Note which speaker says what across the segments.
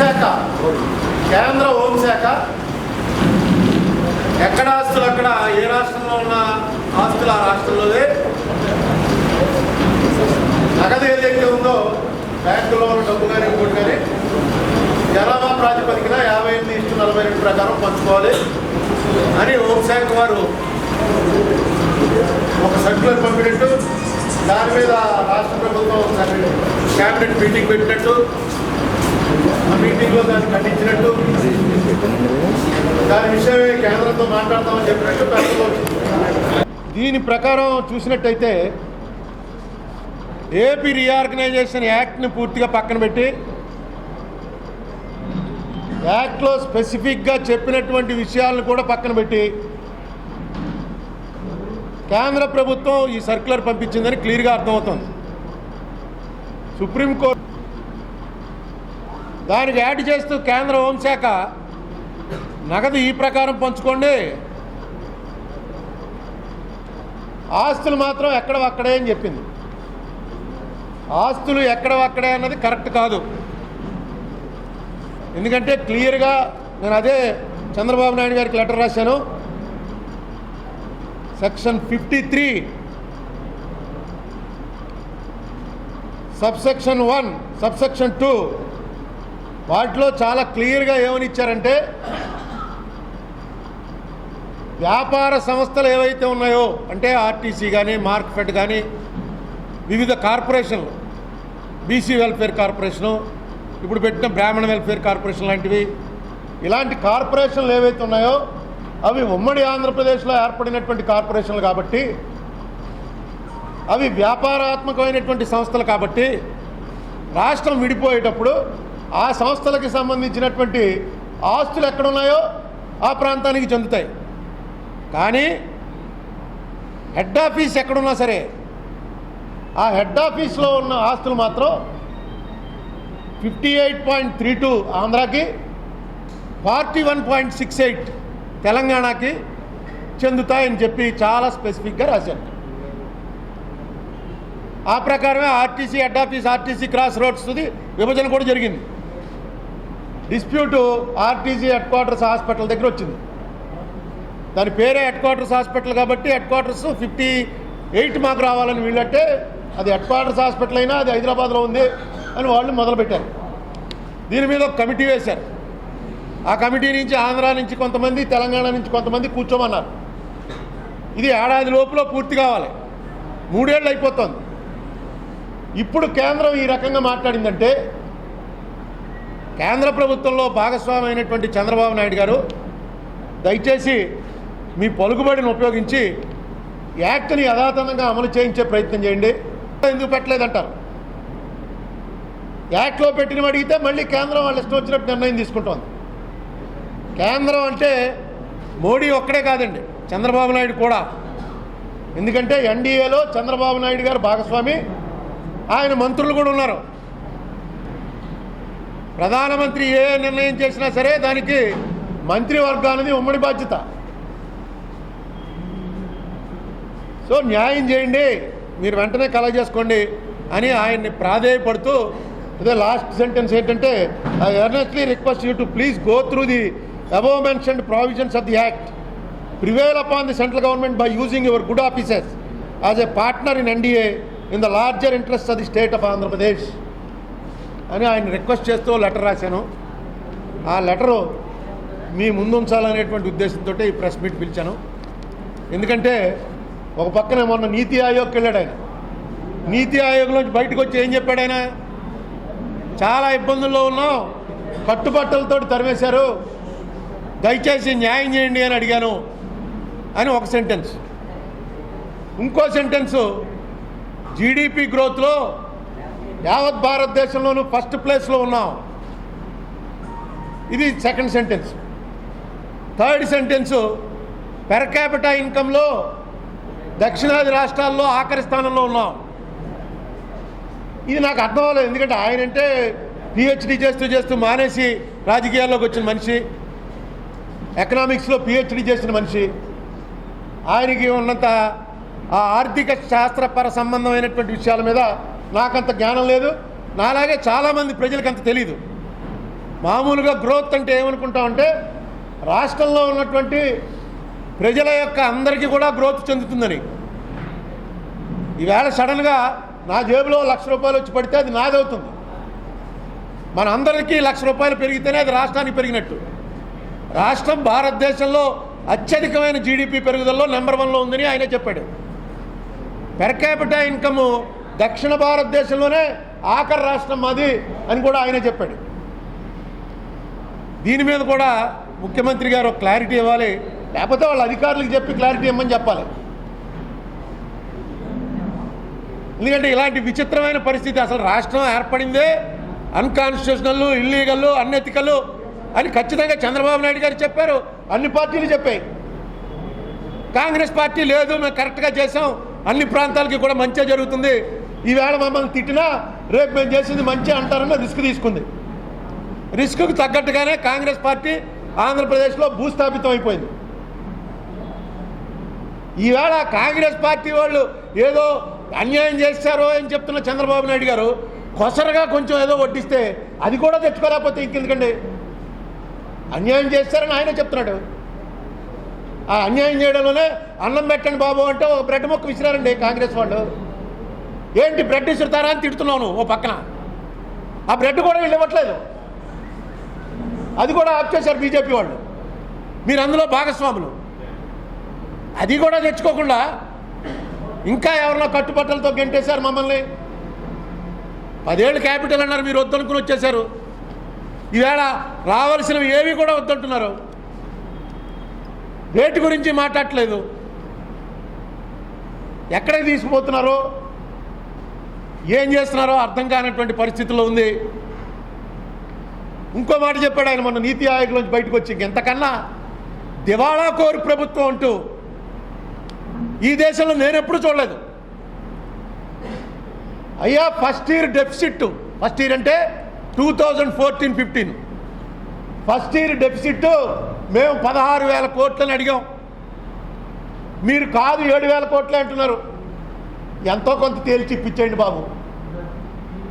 Speaker 1: హోంశాఖ, కేంద్ర హోంశాఖ ఎక్కడ ఆస్తులు అక్కడ, ఏ రాష్ట్రంలో ఉన్న ఆస్తులు ఆ రాష్ట్రంలోనే, నగదు ఏదైతే ఉందో బ్యాంకులో ఉన్న డబ్బు కానీ ఇంకోటి కానీ జనాభా ప్రాతిపదికన 58:42 ప్రకారం పంచుకోవాలి అని హోంశాఖ వారు ఒక సర్క్యులర్ పంపినట్టు, దాని మీద రాష్ట్ర ప్రభుత్వం క్యాబినెట్ మీటింగ్ పెట్టినట్టు, ఆ మీటింగ్లో దాన్ని ఖండించినట్టు, దాని విషయమే కేంద్రంతో మాట్లాడతామని చెప్పినట్టు ప్రకటన. దీని ప్రకారం చూసినట్టయితే ఏపీ రీఆర్గనైజేషన్ యాక్ట్ని పూర్తిగా పక్కన పెట్టి యాక్ట్లో స్పెసిఫిక్గా చెప్పినటువంటి విషయాలను కూడా పక్కన పెట్టి కేంద్ర ప్రభుత్వం ఈ సర్క్యులర్ పంపించిందని క్లియర్గా అర్థమవుతుంది. సుప్రీంకోర్టు దానికి యాడ్ చేస్తూ కేంద్ర హోంశాఖ నగదు ఈ ప్రకారం పంచుకోండి, ఆస్తులు మాత్రం ఎక్కడవక్కడే అని చెప్పింది. ఆస్తులు ఎక్కడవక్కడే అన్నది కరెక్ట్ కాదు. ఎందుకంటే క్లియర్గా నేను అదే చంద్రబాబు నాయుడు గారికి లెటర్ రాశాను. సెక్షన్ 53 సబ్సెక్షన్ 1 సబ్సెక్షన్ 2 వాటిలో చాలా క్లియర్గా ఏమని ఇచ్చారంటే, వ్యాపార సంస్థలు ఏవైతే ఉన్నాయో అంటే ఆర్టీసీ కానీ, మార్క్ఫెడ్ కానీ, వివిధ కార్పొరేషన్లు, బీసీ వెల్ఫేర్ కార్పొరేషను, ఇప్పుడు పెట్టిన బ్రాహ్మణ వెల్ఫేర్ కార్పొరేషన్ లాంటివి, ఇలాంటి కార్పొరేషన్లు ఏవైతే ఉన్నాయో అవి ఉమ్మడి ఆంధ్రప్రదేశ్లో ఏర్పడినటువంటి కార్పొరేషన్లు కాబట్టి, అవి వ్యాపారాత్మకమైనటువంటి సంస్థలు కాబట్టి రాష్ట్రం విడిపోయేటప్పుడు ఆ సంస్థలకి సంబంధించినటువంటి ఆస్తులు ఎక్కడున్నాయో ఆ ప్రాంతానికి చెందుతాయి. కానీ హెడ్ ఆఫీస్ ఎక్కడున్నా సరే ఆ హెడ్ ఆఫీస్లో ఉన్న ఆస్తులు మాత్రం 58.32 ఆంధ్రాకి, 41.68 తెలంగాణకి చెందుతాయని చెప్పి చాలా స్పెసిఫిక్గా రాశారు. ఆ ప్రకారమే RTC head office, RTC cross రోడ్స్ది విభజన కూడా జరిగింది. Dispute RTC head quarters hospital దగ్గర వచ్చింది. దాని పేరే హెడ్ క్వార్టర్స్ హాస్పిటల్ కాబట్టి హెడ్ క్వార్టర్స్ 58 మాకు రావాలని వీళ్ళంటే, అది హెడ్ క్వార్టర్స్ హాస్పిటల్ అయినా అది హైదరాబాద్లో ఉంది అని వాళ్ళు మొదలుపెట్టారు. దీని మీద ఒక కమిటీ వేశారు. ఆ కమిటీ నుంచి ఆంధ్ర నుంచి కొంతమంది, తెలంగాణ నుంచి కొంతమంది కూర్చోమన్నారు. ఇది ఏడాది లోపల పూర్తి కావాలి, 3 ఏళ్ళు అయిపోతుంది. ఇప్పుడు కేంద్రం ఈ రకంగా మాట్లాడిందంటే, కేంద్ర ప్రభుత్వంలో భాగస్వామి అయినటువంటి చంద్రబాబు నాయుడు గారు దయచేసి మీ పలుకుబడిని ఉపయోగించి యాక్ట్ని యథాతథంగా అమలు చేయించే ప్రయత్నం చేయండి. ఎందుకు పెట్టలేదంటారు. యాక్ట్లో పెట్టిన అడిగితే మళ్ళీ కేంద్రం వాళ్ళు ఇష్టం వచ్చినట్టు నిర్ణయం తీసుకుంటోంది. కేంద్రం అంటే మోడీ ఒక్కడే కాదండి, చంద్రబాబు నాయుడు కూడా. ఎందుకంటే ఎన్డీఏలో చంద్రబాబు నాయుడు గారు భాగస్వామి, ఆయన మంత్రులు కూడా ఉన్నారు. ప్రధానమంత్రి ఏ నిర్ణయం చేసినా సరే దానికి మంత్రివర్గానికి ఉమ్మడి బాధ్యత. సో న్యాయం చేయండి, మీరు వెంటనే కలెక్ట్ చేసుకోండి అని ఆయన్ని ప్రాధేయపడుతూ, అదే లాస్ట్ సెంటెన్స్ ఏంటంటే, I earnestly request you to please go through the above mentioned provisions of the act, prevail upon the central government by using your good offices as a partner in NDA in the larger interests of the state of Andhra Pradesh అని ఆయన request చేస్తూ letter రాశాను. ఆ letter మీ ముందు ఉంచాలనేటువంటి ఉద్దేశంతో ఈ press meet పిలిచాను. ఎందుకంటే ఒక పక్కన మొన్న నీతి ఆయోగ్కి వెళ్ళాడు ఆయన. నీతి ఆయోగ్లోంచి బయటకు వచ్చి ఏం చెప్పాడు ఆయన, చాలా ఇబ్బందుల్లో ఉన్నాం, కట్టుబట్టలతో తరిమేశారు, దయచేసి న్యాయం చేయండి అని అడిగాను అని ఒక సెంటెన్స్. ఇంకో సెంటెన్సు, జీడిపి గ్రోత్లో యావత్ భారతదేశంలోనూ ఫస్ట్ ప్లేస్లో ఉన్నాం, ఇది second sentence. Third sentence, per capita ఇన్కంలో దక్షిణాది రాష్ట్రాల్లో ఆఖరి స్థానంలో ఉన్నాం. ఇది నాకు అర్థం అవ్వలేదు. ఎందుకంటే ఆయనంటే పిహెచ్డి చేస్తూ మానేసి రాజకీయాల్లోకి వచ్చిన మనిషి, ఎకనామిక్స్లో పిహెచ్డి చేసిన మనిషి. ఆయనకి ఉన్నంత ఆ ఆర్థిక శాస్త్రపర సంబంధమైనటువంటి విషయాల మీద నాకంత జ్ఞానం లేదు, నాలాగే చాలామంది ప్రజలకు అంత తెలీదు. మామూలుగా గ్రోత్ అంటే ఏమనుకుంటామంటే రాష్ట్రంలో ఉన్నటువంటి ప్రజల యొక్క అందరికీ కూడా గ్రోత్ చెందుతుందని. ఈవేళ సడన్గా నా జేబులో ₹1,00,000 వచ్చి పడితే అది నాదవుతుంది. మన అందరికీ ₹1,00,000 పెరిగితేనే అది రాష్ట్రానికి పెరిగినట్టు. రాష్ట్రం భారతదేశంలో అత్యధికమైన జీడిపి పెరుగుదలలో నెంబర్ 1లో ఉందని ఆయన చెప్పాడు. పెర్ క్యాపిటా ఇన్కమ్ దక్షిణ భారతదేశంలోనే ఆఖరి రాష్ట్రం మాది అని కూడా ఆయన చెప్పాడు. దీని మీద కూడా ముఖ్యమంత్రి గారు క్లారిటీ ఇవ్వాలి, లేకపోతే వాళ్ళ అధికారులకు చెప్పి క్లారిటీ ఇవ్వమని చెప్పాలి. ఎందుకంటే ఇలాంటి విచిత్రమైన పరిస్థితి, అసలు రాష్ట్రం ఏర్పడిందే అన్కాన్స్టిట్యూషనల్, ఇల్లీగల్, అన్ఎథికల్ అని ఖచ్చితంగా చంద్రబాబు నాయుడు గారు చెప్పారు, అన్ని పార్టీలు చెప్పాయి. కాంగ్రెస్ పార్టీ లేదు, మేము కరెక్ట్గా చేసాం, అన్ని ప్రాంతాలకి కూడా మంచిగా జరుగుతుంది, ఈవేళ మమ్మల్ని తిట్టినా రేపు మేము చేసింది మంచి అంటారని రిస్క్ తీసుకుంది. రిస్క్కు తగ్గట్టుగానే కాంగ్రెస్ పార్టీ ఆంధ్రప్రదేశ్లో భూస్థాపితం అయిపోయింది. ఈవేళ కాంగ్రెస్ పార్టీ వాళ్ళు ఏదో అన్యాయం చేశారో అని చెప్తున్న చంద్రబాబు నాయుడు గారు కొసరగా కొంచెం ఏదో వడ్డిస్తే అది కూడా తెచ్చుకోలేకపోతే ఇంకెందుకండి? అన్యాయం చేస్తారని ఆయన చెప్తున్నాడు. ఆ అన్యాయం చేయడంలోనే అన్నం పెట్టండి బాబు అంటే ఒక బ్రెడ్ మొక్క విసిరారండి కాంగ్రెస్ వాళ్ళు. ఏంటి బ్రెడ్ విసురుతారా అని తిడుతున్నాను ఓ పక్కన, ఆ బ్రెడ్ కూడా వీళ్ళు ఇవ్వట్లేదు, అది కూడా ఆప్ చేశారు బీజేపీ వాళ్ళు. మీరు అందులో భాగస్వాములు. అది కూడా తెచ్చుకోకుండా ఇంకా ఎవరినో కట్టుబట్టలతో గెంటేశారు మమ్మల్ని. 10 ఏళ్ళు క్యాపిటల్ అన్నారు, మీరు వద్దనుకుని వచ్చేశారు. ఈవేళ రావాల్సినవి ఏవి కూడా వద్దంటున్నారు. రేటు గురించి మాట్లాడట్లేదు. ఎక్కడికి తీసుకుపోతున్నారో ఏం చేస్తున్నారో అర్థం కానటువంటి పరిస్థితుల్లో ఉంది. ఇంకో మాట చెప్పాడు ఆయన మొన్న నీతి ఆయోగ్లోంచి బయటకు వచ్చి, ఎంతకన్నా దివాళా కోరు ప్రభుత్వం అంటూ ఈ దేశంలో నేను ఎప్పుడు చూడలేదు. అయ్యా first year deficit, first year అంటే 2014-15 ఫస్ట్ ఇయర్ డెఫిసిట్ మేము 16,000 కోట్లని అడిగాం, మీరు కాదు 7,000 కోట్లే అంటున్నారు. ఎంతో కొంత తేల్చి ఇప్పించండి బాబు.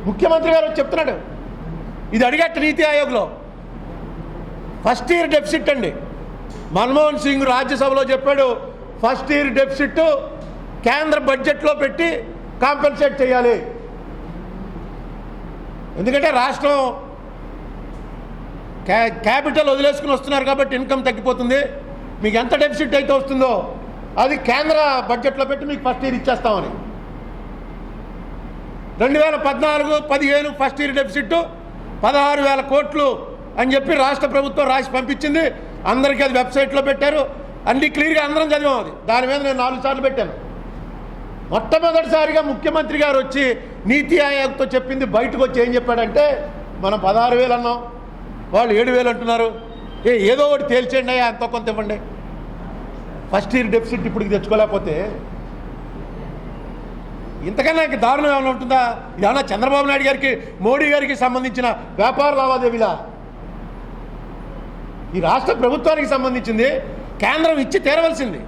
Speaker 1: ముఖ్యమంత్రి గారు చెప్తున్నాడు, ఇది అడిగట్టు నీతి ఆయోగ్లో. ఫస్ట్ ఇయర్ డెఫిసిట్ అండి. మన్మోహన్ సింగ్ రాజ్యసభలో చెప్పాడు, ఫస్ట్ ఇయర్ డెఫిసిట్ కేంద్ర బడ్జెట్లో పెట్టి కాంపెన్సేట్ చేయాలి. ఎందుకంటే రాష్ట్రం క్యాపిటల్ వదిలేసుకుని వస్తున్నారు కాబట్టి ఇన్కమ్ తగ్గిపోతుంది. మీకు ఎంత డెఫిసిట్ అయితే వస్తుందో అది కేంద్ర బడ్జెట్లో పెట్టి మీకు ఫస్ట్ ఇయర్ ఇచ్చేస్తామని. 2014-15 ఫస్ట్ ఇయర్ డెఫిసిట్ 16,000 కోట్లు అని చెప్పి రాష్ట్ర ప్రభుత్వం రాసి పంపించింది. అందరికీ అది వెబ్సైట్లో పెట్టారు, అన్ని క్లియర్గా అందరం చదివాం. అది దాని మీద నేను 4 సార్లు పెట్టాను. మొట్టమొదటిసారిగా ముఖ్యమంత్రి గారు వచ్చి నీతి ఆయోగ్తో చెప్పింది బయటకు వచ్చి ఏం చెప్పాడంటే, మనం 16,000 అన్నాం, వాళ్ళు 7,000 అంటున్నారు, ఏదో ఒకటి తేల్చేయండి అయ్యా, ఎంతో కొంత ఇవ్వండి. ఫస్ట్ ఇయర్ డెఫిసిట్ ఇప్పటికి తెచ్చుకోలేకపోతే ఇంతకన్నా ఇంక దారుణం ఏమైనా ఉంటుందా? ఇదేమన్నా చంద్రబాబు నాయుడు గారికి మోడీ గారికి సంబంధించిన వ్యాపార లావాదేవీలా? ఈ రాష్ట్ర ప్రభుత్వానికి సంబంధించింది, కేంద్రం ఇచ్చి తీరవలసింది.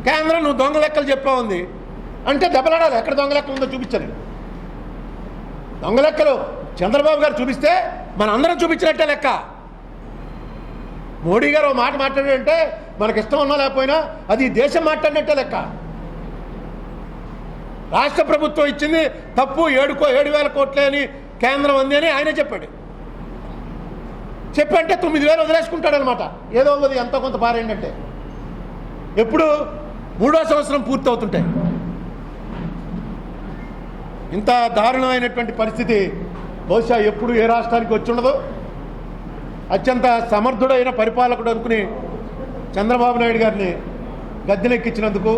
Speaker 1: కేంద్రం నువ్వు దొంగ లెక్కలు చెప్పావుంది అంటే దెబ్బలాడాలి. ఎక్కడ దొంగ లెక్కలు ఉందో చూపించాలి. దొంగ లెక్కలు చంద్రబాబు గారు చూపిస్తే మన అందరం చూపించినట్టే లెక్క. మోడీ గారు ఒక మాట మాట్లాడారంటే మనకి ఇష్టం ఉన్నా లేకపోయినా అది దేశం మాట్లాడినట్టే లెక్క. రాష్ట్ర ప్రభుత్వం ఇచ్చింది తప్పు, 7,000 కోట్లే అని కేంద్రం అంది అని ఆయన చెప్పాడు. చెప్పంటే 9,000 వదిలేసుకుంటాడనమాట. ఏదో ఉంది ఎంతో కొంత పారేంటంటే ఎప్పుడు 3వ సంవత్సరం పూర్తవుతుంటాయి. ఇంత దారుణమైనటువంటి పరిస్థితి బహుశా ఎప్పుడు ఏ రాష్ట్రానికి వచ్చి ఉండదు. అత్యంత సమర్థుడైన పరిపాలకుడు అనుకుని చంద్రబాబు నాయుడు గారిని గద్దెనెక్కించినందుకు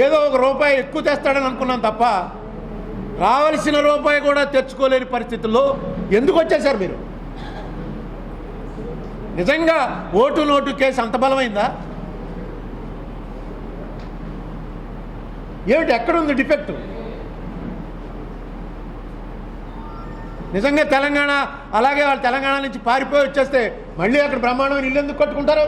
Speaker 1: ఏదో ₹1 ఎక్కువ తెస్తాడని అనుకున్నాం తప్ప రావాల్సిన రూపాయి కూడా తెచ్చుకోలేని పరిస్థితుల్లో ఎందుకు వచ్చేశారు మీరు? నిజంగా ఓటు నోటు కేసు అంత బలమైందా? ఏమిటి, ఎక్కడుంది డిఫెక్ట్? నిజంగా తెలంగాణ అలాగే వాళ్ళు తెలంగాణ నుంచి పారిపోయి వచ్చేస్తే మళ్ళీ అక్కడ బ్రహ్మాండమైన ఇల్లు ఎందుకు కట్టుకుంటారు?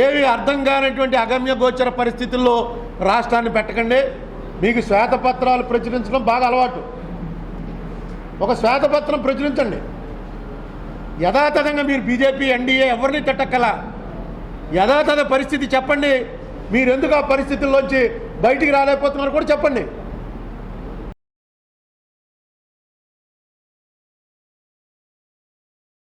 Speaker 1: ఏవి అర్థం కానటువంటి అగమ్య గోచర పరిస్థితుల్లో రాష్ట్రాన్ని పెట్టకండి. మీకు శ్వేతపత్రాలు ప్రచురించడం బాగా అలవాటు. ఒక శ్వేతపత్రం ప్రచురించండి. యథాతథంగా మీరు బీజేపీ ఎన్డీఏ ఎవరిని తిట్టక్కల, యథాతథ పరిస్థితి చెప్పండి. మీరు ఎందుకు ఆ పరిస్థితుల్లోంచి బయటికి రాలేకపోతున్నారు కూడా చెప్పండి.